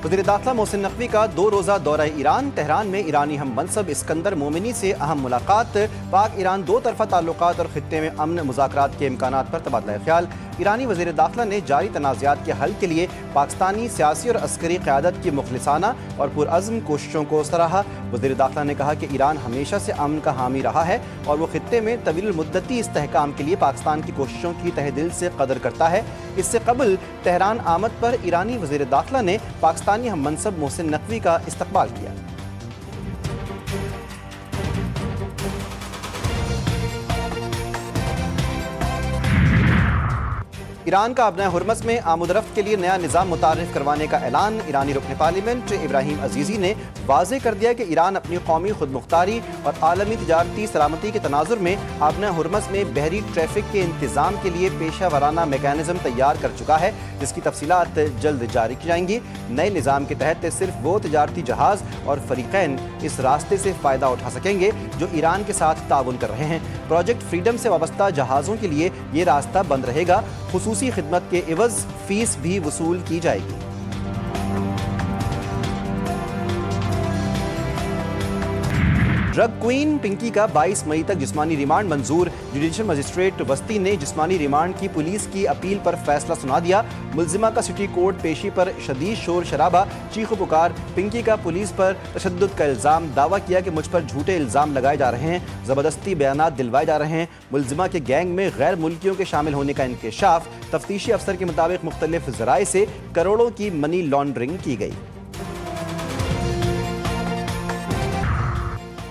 वज़ीर दाखिला मोहसिन नकवी का 2 रोज़ा दौरा ईरान। तेहरान में ईरानी हम मनसब इस्कंदर मोमिनी से अहम मुलाकात। पाक ईरान दो तरफ़ा ताल्लुकात और ख़ित्ते में अमन मुज़ाकरात के इम्कानात पर तबादला ख्याल। ईरानी वज़ीर दाखिला ने जारी तनाज़ात के हल के लिए पाकिस्तानी सियासी और अस्करी क़यादत की मुखलिसाना और पुरअज़्म कोशिशों को सराहा। वज़ीर दाखिला ने कहा कि ईरान हमेशा से अमन का हामी रहा है और वो ख़ित्ते में तवील मुद्दती इस्तेहकाम के लिए पाकिस्तान की कोशिशों की तहे दिल से कदर करता है। इससे कबल तेहरान आमद पर ईरानी वज़ीर दाखिला ने पाकिस्तानी हम मनसब मोहसिन नकवी का इस्तकबाल किया। ईरान का अपना हुर्मस में आमदरफ्त के लिए नया निज़ाम मुतारिफ करवाने का ऐलान। ईरानी रुकन पार्लियामेंट इब्राहिम अजीज़ी ने वाज़े कर दिया कि ईरान अपनी कौमी खुदमुख्तारी और आलमी तजारती सलामती के तनाजुर में अपना हुर्मस में बहरी ट्रैफिक के इंतज़ाम के लिए पेशा वराना मेकानिज़म तैयार कर चुका है, जिसकी तफसीलात जल्द जारी की जाएंगी। नए निज़ाम के तहत सिर्फ वो तजारती जहाज़ और फरीक़ैन इस रास्ते से फ़ायदा उठा सकेंगे जो ईरान के साथ ताउन कर रहे हैं। प्रोजेक्ट फ्रीडम से वाबस्ता जहाज़ों के लिए ये रास्ता बंद रहेगा। खुसूसी खिदमत के एवज़ फ़ीस भी वसूल की जाएगी। ड्रग क्वीन पिंकी का 22 मई तक जिस्मानी रिमांड मंजूर। जुडिशल मजिस्ट्रेट वस्ती ने जिस्मानी रिमांड की पुलिस की अपील पर फैसला सुना दिया। मुल्जिमा का सिटी कोर्ट पेशी पर शदीद शोर शराबा, चीखो पुकार। पिंकी का पुलिस पर तशद्दुद का इल्ज़ाम, दावा किया कि मुझ पर झूठे इल्ज़ाम लगाए जा रहे हैं, ज़बरदस्ती बयानात दिलवाए जा रहे हैं। मुल्जिमा के गैंग में गैर मुल्कियों के शामिल होने का इंकशाफ। तफ्तीशी अफसर के मुताबिक मुख्तलिफ ज़राए से करोड़ों की मनी लॉन्ड्रिंग की गई।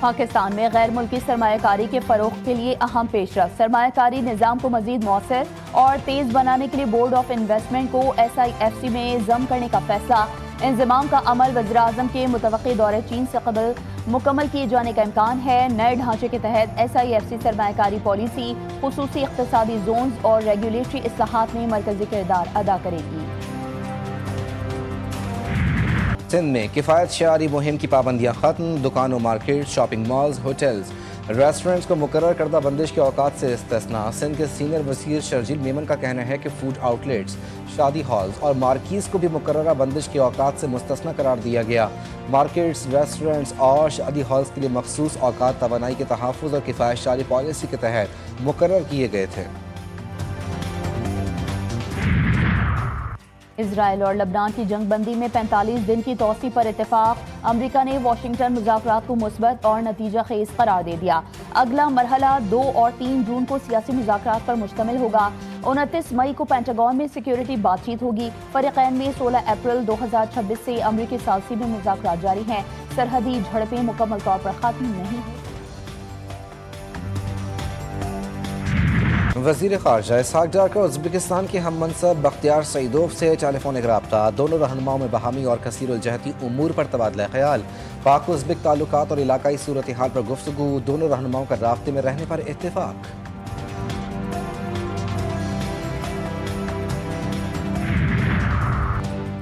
पाकिस्तान में गैर मुल्की सरमायाकारी के फ़रोग़ के लिए अहम पेशरफ़। सरमायाकारी निज़ाम को मज़ीद मौसर और तेज़ बनाने के लिए बोर्ड ऑफ इन्वेस्टमेंट को SIFC में ज़म करने का फैसला। इंज़माम का अमल वज़ीर-ए-आज़म के मुतवक्की दौरे चीन से कबल मुकम्मल किए जाने का इम्कान है। नए ढांचे के तहत SIFC सरमायाकारी पॉलिसी, खुसूसी इक़्तिसादी जोन्स और रेगुलेटरी इस्लाहात में मरकज़ी किरदार अदा करेगी। सिंध में किफ़ायत शआरी मुहिम की पाबंदियाँ खत्म। दुकानों, market, shopping malls, hotels, restaurants को मुकर्रर करदा बंदिश के औकात से इस्तिस्ना। सिंध के सीनियर वज़ीर शर्जील मेमन का कहना है कि फूड आउटलेट्स, शादी हॉल्स और मार्कीज़ को भी मुकर्ररा बंदिश के औकात से मुस्तस्ना करार दिया गया। मार्केट्स, रेस्टोरेंट्स और शादी हॉल्स के लिए मखसूस औकात तवानाई के तहफ़्फ़ुज़ और किफ़ायत शआरी पॉलिसी के तहत मुकर्रर किए गए थे। इजराइल और लबनान की जंगबंदी में 45 दिन की तौसी पर इत्तेफाक। अमरीका ने वाशिंगटन मुज़ाकरात को मुस्बत और नतीजा खेज करार दे दिया। अगला मरहला 2 और 3 जून को सियासी मुज़ाकरात पर मुश्तमिल होगा। 29 मई को पेंटागन में सिक्योरिटी बातचीत होगी। फरीक़ैन में 16 अप्रैल 2026 से अमरीकी सालसी में मुज़ाकरात जारी हैं। सरहदी झड़पें मुकम्मल तौर पर खत्म नहीं हुई। वज़ीर ख़ारजा इसहाक़ डार का उज़्बेकिस्तान के हम मनसब बख्तियार सईदोव से टेलीफोनिक रब्ता। दोनों रहनुमाओं में बहामी और कसीरुल-जहती उमूर पर तबादला ख़याल। पाक उज़्बेक ताल्लुकात और इलाकाई सूरत हाल पर गुफ्तगू। दोनों रहनुमाओं का राब्ते में रहने पर इत्तेफाक।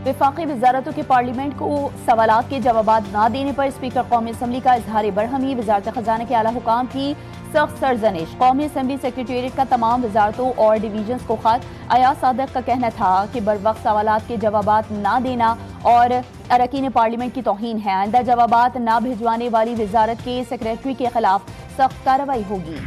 वफाकी वज़ारतों के पार्लियामेंट को सवालात के जवाबात न देने पर स्पीकर कौमी असम्बली का इजहार बरहमी। वज़ारत ख़ज़ाना के आला हुकाम की सख्त सरजनिश। कौमी असम्बली सेक्रेटेरिएट का तमाम वज़ारतों और डिवीजन्स को खत। अयाज सादक का कहना था कि बरवक्त सवालात के जवाबात न देना और अरकान पार्लियामेंट की तौहीन है। आइंदा जवाबात न भिजवाने वाली वज़ारत के सेक्रेटरी के खिलाफ सख्त कार्रवाई होगी।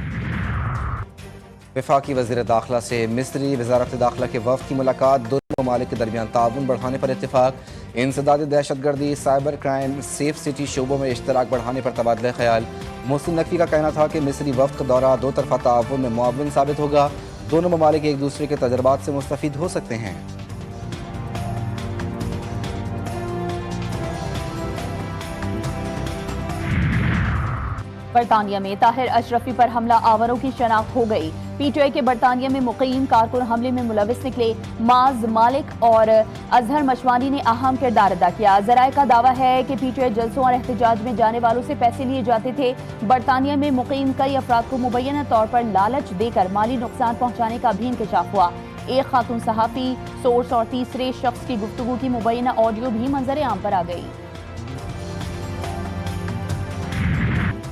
वफाकी वज़ीर दाखिला से मिस्री वज़ारत दाखिला के वफ़द की मुलाकात। दोनों ममालिक के दरमियान ताउन बढ़ाने पर इत्तेफाक। इंसदादी दहशतगर्दी, साइबर क्राइम, सेफ सिटी शोबों में इश्तराक बढ़ाने पर तबादला ख्याल। मोहसिन नकवी का कहना था कि मिस्री वफ़द का दौरा दो तरफ़ा ताउन में मुआविन साबित होगा। दोनों ममालिक एक दूसरे के तजर्बात से मुस्तफ़ीद हो सकते हैं। बरतानिया में ताहिर अशरफी पर हमला आवरों की शनाख्त हो गई। PTI के बरतानिया में मुक़ीम कारकुन हमले में मुलविस निकले। माज मालिक और अजहर मशवानी ने अहम किरदार अदा किया। ज़राए का दावा है कि PTI जलसों और एहतजाज में जाने वालों से पैसे लिए जाते थे। बरतानिया में मुक़ीम कई अफराद को मुबैना तौर पर लालच देकर माली नुकसान पहुँचाने का भी इंकशाफ हुआ। एक खातून सहाफ़ी, सोर्स और तीसरे शख्स की गुफ्तगू की मुबैना ऑडियो भी मंजर आम पर आ गई।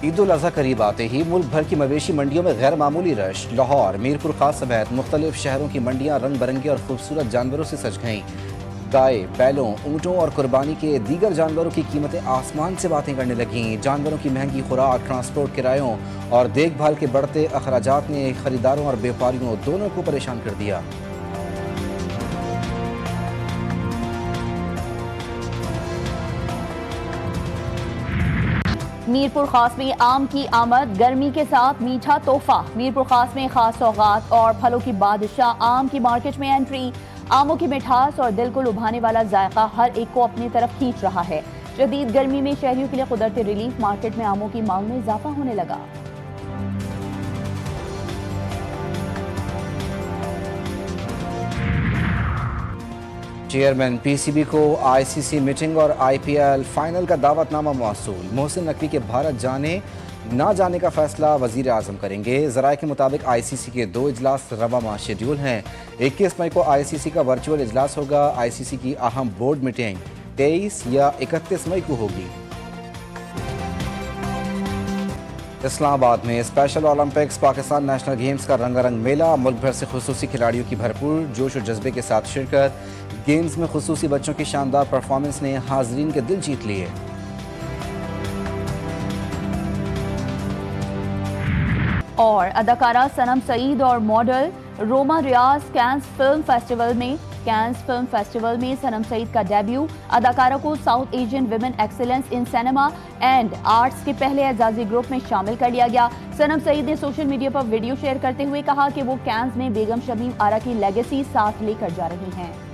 ईद उल अज़हा करीब आते ही मुल्क भर की मवेशी मंडियों में गैर मामूली रश। लाहौर, मीरपुर खास समेत मुख्तलिफ शहरों की मंडियां रंग बिरंगे और खूबसूरत जानवरों से सज गईं। गाय, बैलों, ऊँटों और कुर्बानी के दीगर जानवरों की कीमतें आसमान से बातें करने लगीं। जानवरों की महंगी खुराक, ट्रांसपोर्ट किरायों और देखभाल के बढ़ते अखराजात ने खरीदारों और व्यापारियों दोनों को परेशान कर दिया। मीरपुर खास में आम की आमद, गर्मी के साथ मीठा तोहफा। मीरपुर खास में खास सौगात और फलों की बादशाह आम की मार्केट में एंट्री। आमों की मिठास और दिल को लुभाने वाला जायका हर एक को अपनी तरफ खींच रहा है। शदीद गर्मी में शहरियों के लिए कुदरती रिलीफ, मार्केट में आमों की मांग में इजाफा होने लगा। चेयरमैन पीसीबी को आईसीसी मीटिंग और आईपीएल फाइनल का दावतनामा मौसूल। मोहसिन नकवी के भारत जाने ना जाने का फैसला वजीर आजम करेंगे। ज़राए के मुताबिक आईसीसी के 2 इजलास रवा माह शेड्यूल हैं। 21 मई को आईसीसी का वर्चुअल इजलास होगा। आईसीसी की अहम बोर्ड मीटिंग 23 या 31 मई को होगी। इस्लामाबाद में special Olympics Pakistan national games का रंगारंग मेला। मुल्क भर से खुसूसी खिलाड़ियों की भरपूर जोश और जज्बे के साथ शिरकत। गेम्स में खुसूसी बच्चों की शानदार परफॉर्मेंस ने हाजरीन के दिल जीत लिए। और अदाकारा सनम सईद और मॉडल रोमा रियाज कैंस फिल्म फेस्टिवल में सनम सईद का डेब्यू। अदाकारा को south Asian women excellence in cinema and arts के पहले एजाजी ग्रुप में शामिल कर लिया गया। सनम सईद ने सोशल मीडिया पर वीडियो शेयर करते हुए कहा कि वो कैंस में बेगम शमीम आरा की लेगेसी साथ लेकर जा रही हैं।